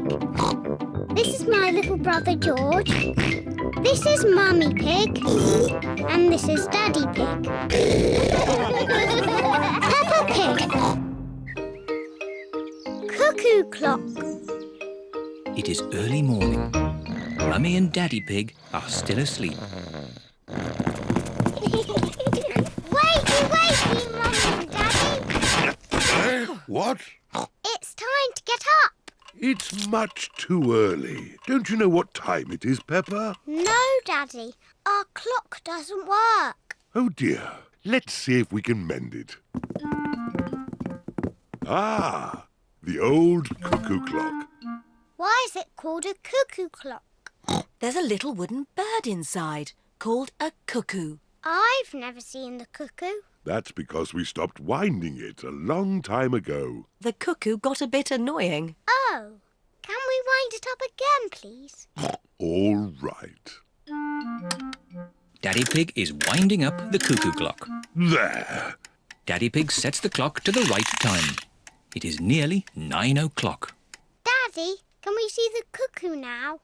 Pig. This is my little brother George. This is Mummy Pig. And this is Daddy Pig. Peppa Pig. Cuckoo Clock. It is early morning. Mummy and Daddy Pig are still asleep. Wakey, Mummy and Daddy. What? It's time to get up. It's much too early. Don't you know what time it is, Peppa? No, Daddy. Our clock doesn't work. Oh dear. Let's see if we can mend it. Ah, the old cuckoo clock. Why is it called a cuckoo clock? There's a little wooden bird inside called a cuckoo. I've never seen the cuckoo. That's because we stopped winding it a long time ago. The cuckoo got a bit annoying. Oh, can we wind it up again, please? All right. Daddy Pig is winding up the cuckoo clock. There. Daddy Pig sets the clock to the right time. It is nearly 9 o'clock. Daddy, can we see the cuckoo now?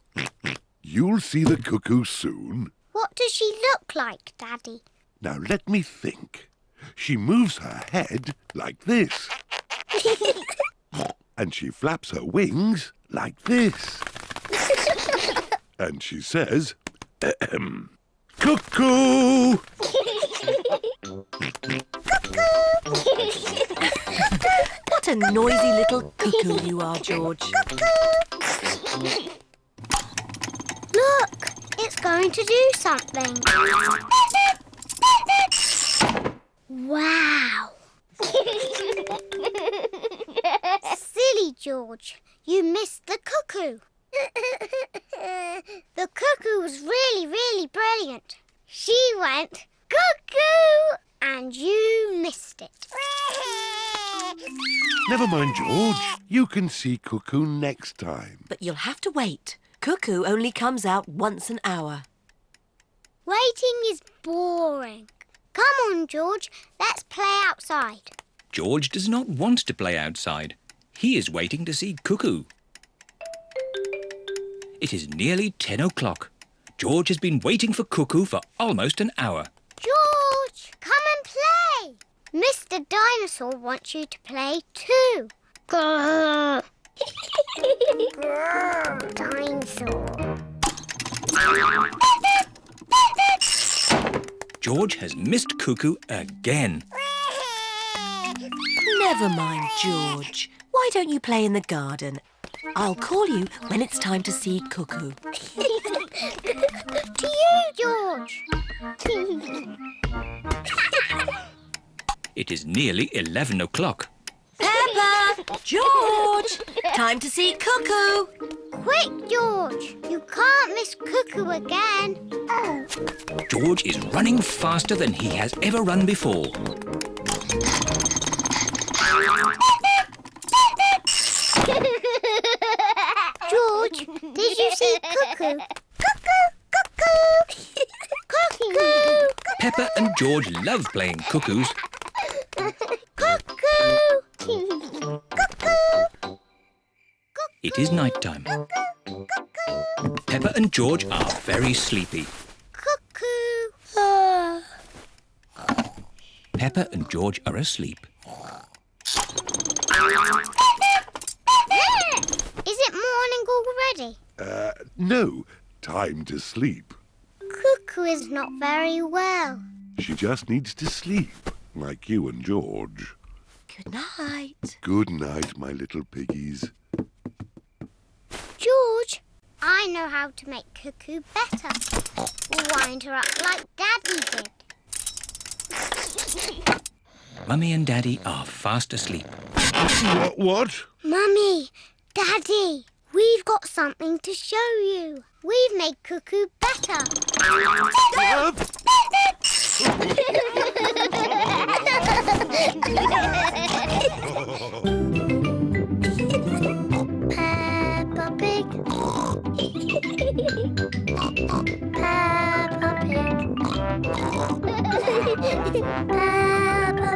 You'll see the cuckoo soon. What does she look like, Daddy? Now let me think. She moves her head like this. And she flaps her wings like this. And she says, cuckoo! What a noisy little cuckoo you are, George. Look, it's going to do something. Wow! Silly George, you missed the cuckoo. The cuckoo was really, really brilliant. She went, cuckoo, and you missed it. Never mind, George. You can see cuckoo next time. But you'll have to wait. Cuckoo only comes out once an hour. Waiting is boring. Come on, George, let's play outside. George does not want to play outside. He is waiting to see Cuckoo. It is nearly 10 o'clock. George has been waiting for Cuckoo for almost an hour. George, come and play. Mr. Dinosaur wants you to play too. Grrr. Grrr, dinosaur. George has missed Cuckoo again. Never mind, George. Why don't you play in the garden? I'll call you when it's time to see Cuckoo. To you, George. It is nearly 11 o'clock. Peppa! George! Time to see Cuckoo! Quick, George. You can't miss Cuckoo again. George is running faster than he has ever run before. George, did you see Cuckoo? Cuckoo, cuckoo. Cuckoo. Peppa and George love playing cuckoos. Cuckoo. Cuckoo. It is night time. Peppa and George are very sleepy. Cuckoo. Peppa and George are asleep. Is it morning already? No. Time to sleep. Cuckoo is not very well. She just needs to sleep, like you and George. Good night. Good night, my little piggies. George, I know how to make Cuckoo better. Wind her up like Daddy did. Mummy and Daddy are fast asleep. What? Mummy, Daddy, we've got something to show you. We've made Cuckoo better.